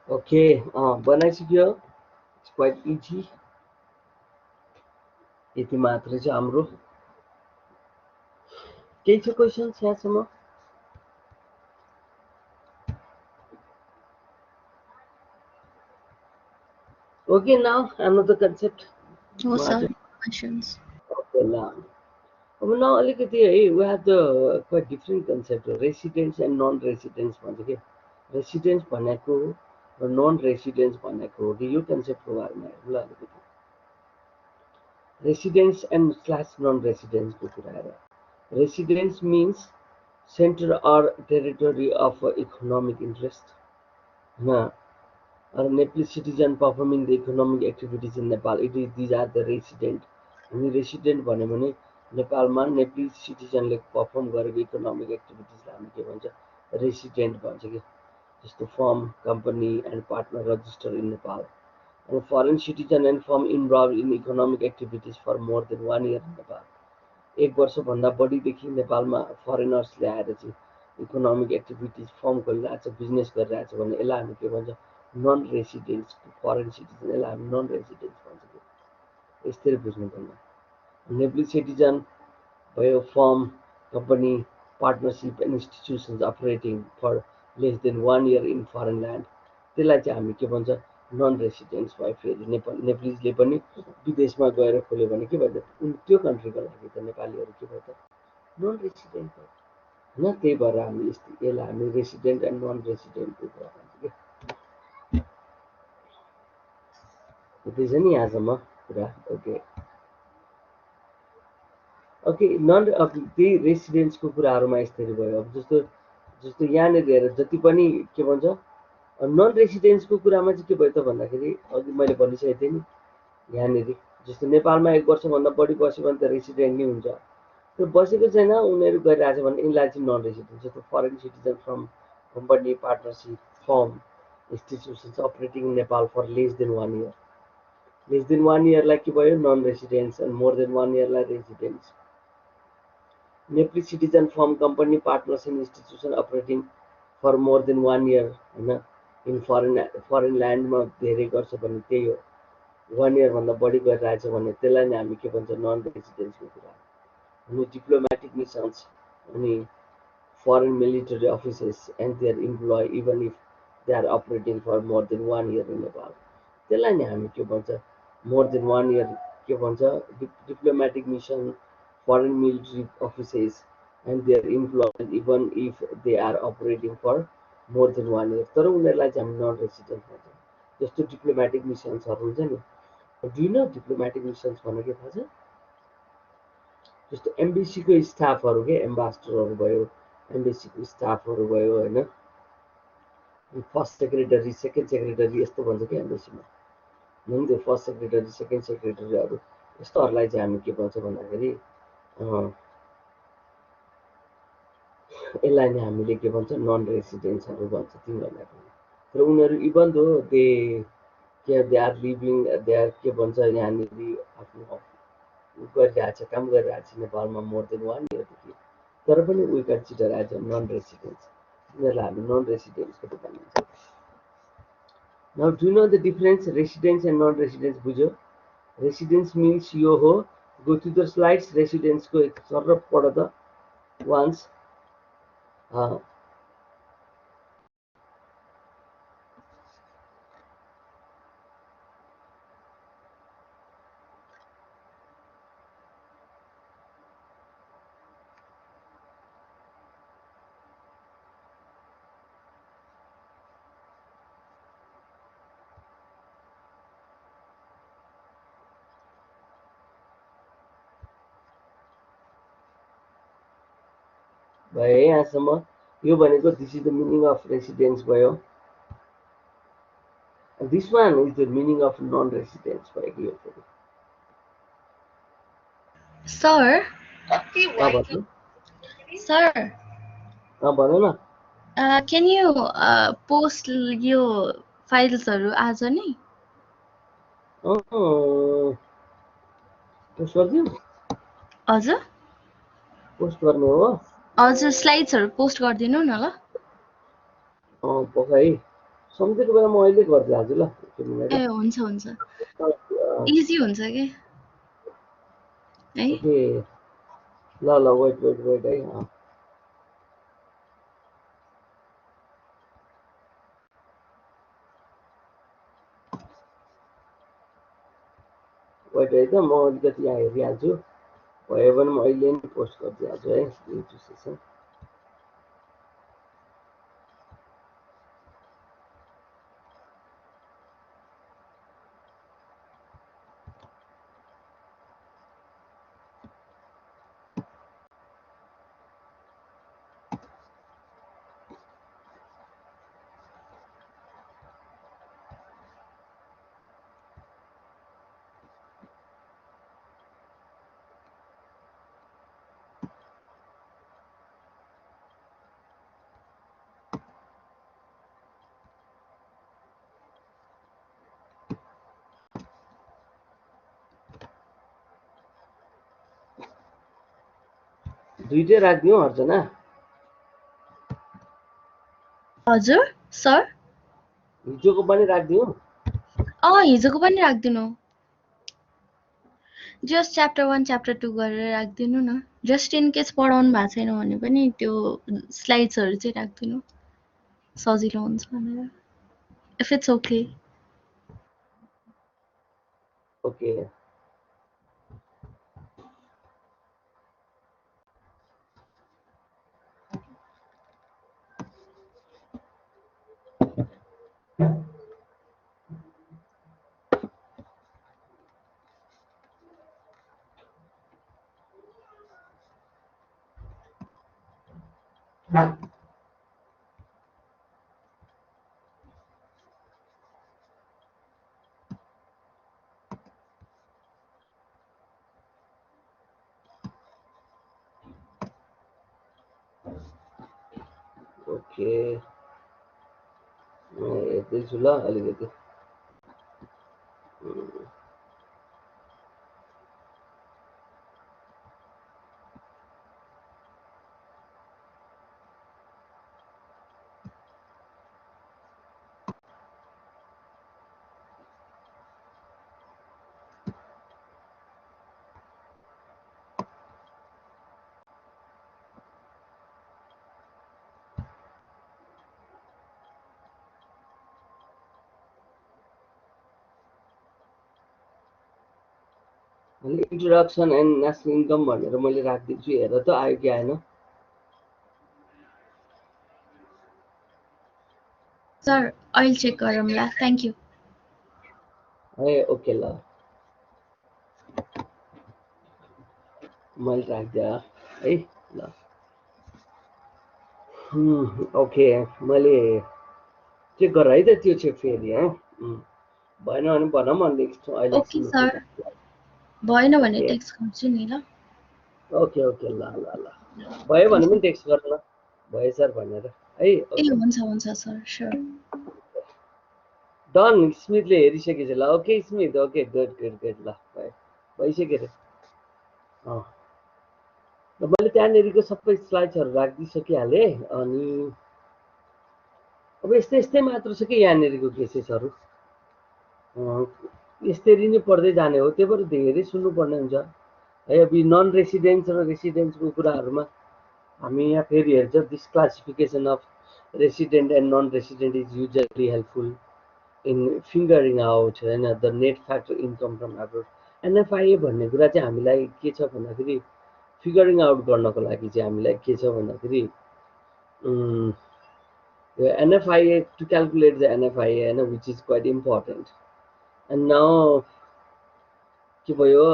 Okay, बनाइसक्यो. It's quite easy. यति मात्र चाहिँ हाम्रो. केही छ क्वेशन्स यहाँसम्म? Okay, now another concept. No, sir. Martin. Questions. Okay, now. Now अलिकति है, we have the quite different concept. Residents and non-residents भन्छ के. Residents भनेको र non-residents भनेको हो कि यो कन्सेप्टको बारेमा हेरौँ ल अलिकति. Residents and slash non-residents को कुरा हेर. Residents means center or territory of economic interest. होइन, or Nepalese citizen performing the economic activities in Nepal. These are the resident. हामी resident भन्यो भने नेपालमा नेपाली सिटिजनले पर्फर्म गरेको इकोनोमिक एक्टिभिटिजलाई हामी के भन्छ, रेसिडेन्ट भन्छ कि. जस्तो form, company and partner register in Nepal. And foreign citizen and firm involved in economic activities for more than 1 year in Nepal. 1 वर्षभन्दा बढीदेखि नेपालमा फरेनर्सले आएर चाहिँ इकोनोमिक एक्टिभिटिज फर्म गरिरहेछ, बिजनेस गरिरहेछ भने यसलाई हामी के भन्छ, नन रेसिडेन्ट्स. फरेन सिटिजन, यसलाई हामी नन रेसिडेन्ट्स भन्छ कि. यसरी बुझ्नुपर्ने. नेपाली सिटिजन भयो, firm, company, partnership and institutions operating for less than 1 year in foreign land, त्यसलाई चाहिँ हामी के भन्छ, नन रेसिडेन्ट्स भयो. फेरि नेपालीले पनि विदेशमा गएर खोल्यो भने के भन्छ, त्यो कन्ट्रीको लागि त नेपालीहरू के भयो त, नन रेसिडेन्ट भयो होइन. त्यही भएर हामी यसलाई हामी रेसिडेन्ट एन्ड नन रेसिडेन्टको कुरा भन्छ कि. त्यही छ नि यहाँसम्म कुरा. Okay okay. नन अब त्यही रेसिडेन्ट्सको कुराहरूमा यसरी भयो. अब जस्तो जस्तो यहाँनिर हेर, जति पनि के भन्छ नन रेसिडेन्ट्सको कुरामा चाहिँ के भयो त भन्दाखेरि अघि मैले भनिसकेको थिएँ नि, यहाँनिर जस्तो नेपालमा 1 वर्षभन्दा बढी बस्यो भने त रेसिडेन्ट नै हुन्छ. त्यो बसेको छैन, उनीहरू गरिरहेछ भने यिनलाई चाहिँ नन रेसिडेन्ट. जस्तो foreign citizen from company, partnership, firm, institutions operating in Nepal for less than 1 year. Less than 1 yearलाई के भयो, non residents. And more than 1 yearलाई residents. Nepali citizen, firm, company, partners and institution operating for more than 1 year होइन, इन फरेन ल्यान्डमा धेरै गर्छ भने त्यही हो. 1 year भन्दा बढी गरिरहेछ भने त्यसलाई नै हामी के भन्छ, नन रेसिडेन्ट्सको कुरा. अनि डिप्लोमेटिक मिसन्स अनि foreign military offices and their employ even if they are operating for more than 1 year in Nepal, त्यसलाई नै हामी के भन्छ, मोर देन 1 year के भन्छ, diplomatic mission, foreign military offices and their employ even if they are operating for more than 1 year. तर उनीहरूलाई चाहिँ हामी नन रेसिडेन्ट भन्छ. जस्तो डिप्लोमेटिक मिसन्सहरू हुन्छ नि. Do you no diplomatic missions भनेको के थाहा छ? जस्तो एम्बेसीको स्टाफहरू के, एम्बासडरहरू भयो, एम्बेसीको स्टाफहरू भयो होइन, फर्स्ट सेक्रेटरी, सेकेन्ड सेक्रेटरी यस्तो भन्छ कि एम्बेसीमा. जुन त्यो फर्स्ट सेक्रेटरी, सेकेन्ड सेक्रेटरीहरू यस्तोहरूलाई चाहिँ हामी के भन्छ भन्दाखेरि यसलाई नै हामीले के भन्छ, नन रेसिडेन्ट्सहरू भन्छ तिनीहरूलाई पनि. र उनीहरू even though they are living, they are के भन्छ, यहाँनिर आफ्नो गरिरहेछ, काम गरिरहेछ नेपालमा मोर देन 1 yearदेखि, तर पनि we consider as a non residents. उनीहरूलाई हामी नन रेसिडेन्ट्सको रूपमा लिन्छौँ. Now do know the difference residents and non residents? बुझ्यो? रेसिडेन्ट्स मिन्स यो हो, गो टु द स्लाइड्स. रेसिडेन्ट्सको एक सर पढ त वान्स. भयो यहाँसम्म. यो भनेको this is the meaning of residents भयो. This one is the meaning of non residents भयो कि यो फेरि. Sir, भन्नु. sir, भन न. can you post your फाइल्सहरू आज नि? पोस्ट गरिदिउँ? हजुर पोस्ट गर्ने हो? हजुर, स्लाइड्सहरू पोस्ट गरिदिनु न ल. पक्का है. सम्झेको बेला म अहिले गरिदिइहाल्छु ल एकछिन मिनट ए हुन्छ इजी हुन्छ के है ओके ल वेट है वेट है त म अलिकति यहाँ हेरिहाल्छु भयो भने म अहिले नै पोस्ट गरिदिइहाल्छु है युट्युब सेसन दुईटै राखिदिउँ अर्चना हजुर सर हिजोको पनि राखिदिउँ हिजोको पनि राखिदिनु जस्ट च्याप्टर 1 च्याप्टर 2 गरेर राखिदिनु न जस्ट इन केस पढाउनु भएको छैन भने पनि त्यो स्लाइड्सहरू चाहिँ राखिदिनु सजिलो हुन्छ भनेर if it's okay okay okay म हेर्दैछु ल अलिकति इन्ट्रोडक्सन एन्ड नेसनल इन्कम भनेर मैले राखिदिन्छु हेर त आयो कि आएन सर अहिले चेक गरौँला थ्याङ्क यू है ओके ल मैले राखिदिएँ है ल ओके मैले चेक गर है त त्यो चेक फेरि है भएन भने भन म नेक्स्ट अहिले ओके सर भएन भने टेक्स्ट गर्छु नि ल ओके ओके ल ल ल भयो भने पनि टेक्स्ट गर न भयो सर भनेर है ए हुन्छ सर स्योर डन स्मिथले हेरिसकेछ ल okay Smith okay good good good ल भयो भइसक्यो रे मैले त्यहाँनिरको सबै स्लाइड्सहरू राखिदिइसकिहालेँ अनि अब यस्तै यस्तै मात्र छ कि यहाँनिरको केसेसहरू यसरी नै पढ्दै जाने हो त्यही भएर धेरै सुन्नुपर्ने हुन्छ है अब नन रेसिडेन्स र रेसिडेन्सको कुराहरूमा हामी यहाँ फेरि हेर्छ this classification of resident and non resident is usually helpful in fingering out होइन the net factor income from abroad NFIA भन्ने कुरा चाहिँ हामीलाई के छ भन्दाखेरि फिगरिङ आउट गर्नको लागि चाहिँ हामीलाई के छ भन्दाखेरि NFIA to calculate the NFIA which is quite important and now के भयो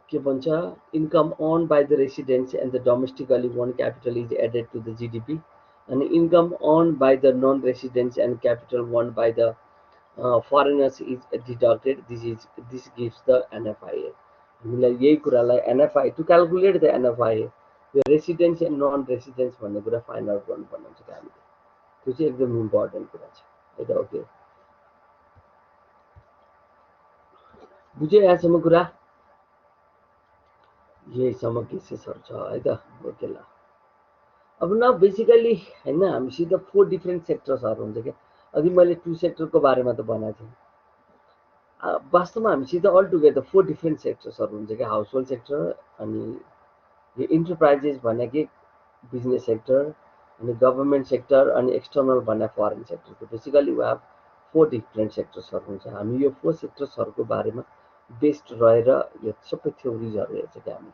के भन्छ income earned by the residents and the domestically owned capital is added to the GDP and income earned by the non-residents and capital owned by the foreigners is deducted. This gives the NFIA. हामीलाई यही कुरालाई NFI to calculate the NFIA the residents and non-residents भन्ने कुरा फाइन्ड आउट गर्नुपर्ने हुन्छ हामीले त्यो चाहिँ एकदम इम्पोर्टेन्ट कुरा छ है त ओके बुझ्यो यहाँसम्म कुरा यहीसम्म केसेसहरू छ है त ओके ल अब न बेसिकली होइन हामीसित 4 डिफ्रेन्ट सेक्टर्सहरू हुन्छ क्या अघि मैले 2 सेक्टरको बारेमा त भनेको थिएँ। वास्तवमा हामीसित अल टुगेदर 4 डिफ्रेन्ट सेक्टर्सहरू हुन्छ क्या, हाउस होल्ड सेक्टर, अनि यो इन्टरप्राइजेस भने कि बिजनेस सेक्टर, अनि गभर्मेन्ट सेक्टर, अनि एक्सटर्नल भने foreign sector. Basically we have 4 different सेक्टर्सहरू हुन्छ। हामी यो 4 सेक्टर्सहरूको बारेमा बेस्ड रहेर यो सबै थ्योरिजहरू हेर्छ क्या, हामी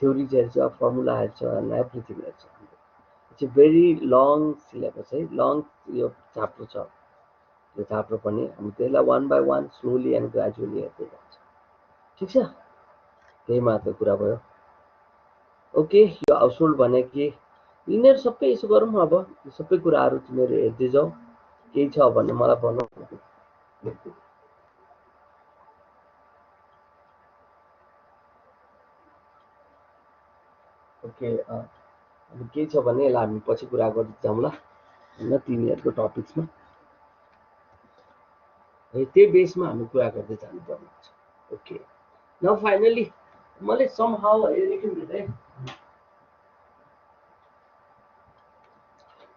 थ्योरिज हेर्छ, फर्मुला हेर्छ, एन्ड एभ्रिथिङ हेर्छ। It's a very long syllabus है, लङ यो च्याप्टर छ। त्यो च्याप्टर पनि हामी त्यसलाई 1 बाई 1 स्लोली एन्ड ग्रेजुअली हेर्दै जान्छ। ठिक छ, त्यही मात्र कुरा भयो। ओके, यो हाउस होल्ड भने के, यिनीहरू सबै यसो गरौँ। अब यो सबै कुराहरू तिमीहरू हेर्दै जाऊ, केही छ भने मलाई भनौ। ओके, अब केही छ भने यसलाई हामी पछि कुरा गर्दै जाउँला होइन, तिमीहरूको टपिक्समा है, त्यही बेसमा हामी कुरा गर्दै जानुपर्ने हुन्छ। ओके, नाउ फाइनली मैले समहाउ है।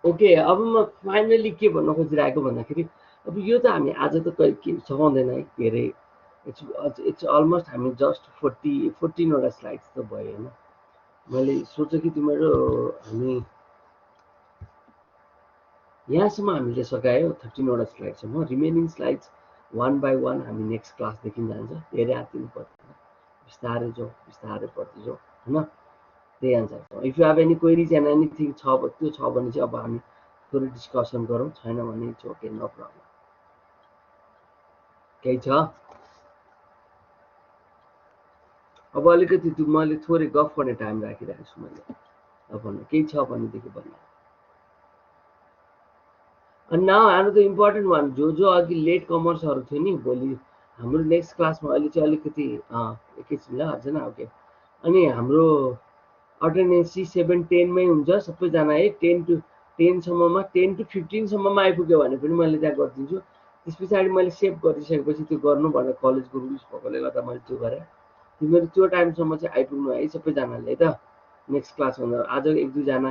ओके, अब म फाइनली के भन्न खोजिरहेको भन्दाखेरि, अब यो त हामी आज त के सघाउँदैन है, के अरे इट्स अलमोस्ट हामी जस्ट 14वटा स्लाइड्स त भयो होइन। मैले सोचेँ कि तिमीहरू हामी यहाँसम्म हामीले सकायो 13वटा स्लाइडसम्म, रिमेनिङ स्लाइड्स 1 बाई 1 हामी नेक्स्ट क्लासदेखि जान्छ। धेरै आत्तिनु पर्दैन, बिस्तारै जाउँ, बिस्तारै पढ्दै जाउँ होइन, त्यही अनुसार। If you have any queries and anything छ, त्यो छ भने चाहिँ अब हामी थोरै डिस्कसन गरौँ, छैन भने इट्स ओके, नो प्रब्लम। केही छ? अब अलिकति मैले थोरै गफ गर्ने टाइम राखिरहेको छु मैले। अब भन्नु केही छ भनेदेखि भन्नु। अनि नाउ हाम्रो त इम्पोर्टेन्ट वान, जो अघि लेट कमर्सहरू थियो नि, भोलि हाम्रो नेक्स्ट क्लासमा अहिले चाहिँ अलिकति एकैछिन ल, अर्जना। ओके, अनि हाम्रो अटेन्डेन्स 7-10मै हुन्छ सबैजना है। 10 to 10सम्ममा, 10 to 15सम्ममा आइपुग्यो भने पनि मैले त्यहाँ गरिदिन्छु। त्यस पछाडि मैले सेभ गरिसकेपछि त्यो गर्नु भनेर कलेजको रुल्स भएकोले गर्दा मैले त्यो गरेँ। तिमीहरू त्यो टाइमसम्म चाहिँ आइपुग्नु है सबैजनाले है त। नेक्स्ट क्लास भन्दा आज 1-2जना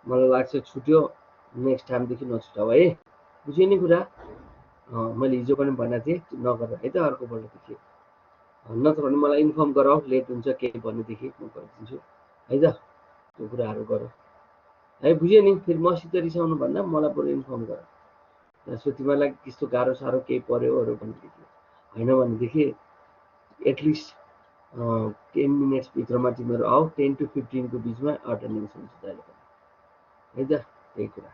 मलाई लाग्छ छुट्यो, नेक्स्ट टाइमदेखि नछुटाऊ है, बुझ्यो नि कुरा? मैले हिजो पनि भनेको थिएँ, नगर है त अर्कोपल्टदेखि, नत्र भने मलाई इन्फर्म गराऊ, लेट हुन्छ केही भनेदेखि म गरिदिन्छु है त। त्यो कुराहरू गरौँ है, बुझ्यो नि? फेरि मसित रिसाउनु भन्दा मलाई बरु इन्फर्म गर। त्यसो तिमीहरूलाई त्यस्तो गाह्रो साह्रो केही पऱ्योहरू भनेदेखि, होइन भनेदेखि एटलिस्ट 10 मिनट्सभित्रमा तिमीहरू आऊ, 10 to 15को बिचमा अटेन्डेन्स हुन्छ जहिले पनि है त। त्यही कुरा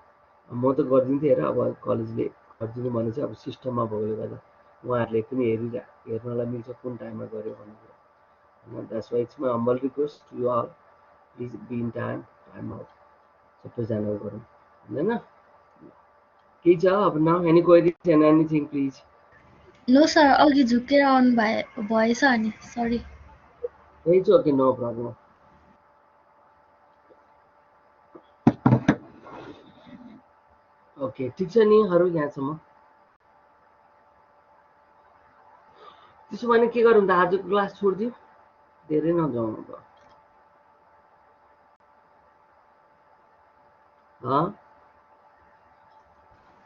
म त गरिदिन्थेँ, हेर अब कलेजले गरिदिनु भने चाहिँ अब सिस्टममा भएकोले गर्दा उहाँहरूले पनि हेर्नलाई मिल्छ कुन टाइममा गऱ्यो भन्ने कुरा होइन। That's why it's my humble request to you all, please be in time out, सबैजनाको गरौँ होइन। केही छ अब? Now any queries and anything please? No sir, अघि झुकेर आउनु भएछ अनि sorry. It's okay, no problem. Okay, ठिक छ नि अरू यहाँसम्म? त्यसो भने के गरौँ त, आजको क्लास छोडिदिउँ, धेरै नजाउँ अब।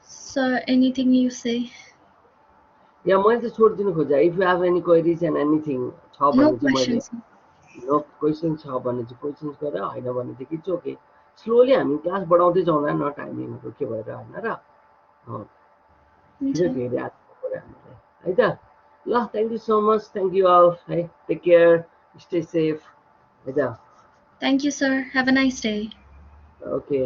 सर एनिथिङ यु से। या मैले त छोडिदिनु खोजेँ। If you have any queries and anything छ नो भने चाहिँ मैले, क्वेसन्स। नो क्वेसन छ भने चाहिँ क्वेसन्स गरेर, होइन भनेदेखि इट्स ओके, स्लोली हामी क्लास बढाउँदै जाउँला न, टाइमिङहरू के भएर होइन र। किन धेरै आत्नु पऱ्यो हामीलाई है त। ल, thank you so much, thank you all है, टेक केयर, स्टे सेफ है त। Thank you sir, have a nice day. Okay.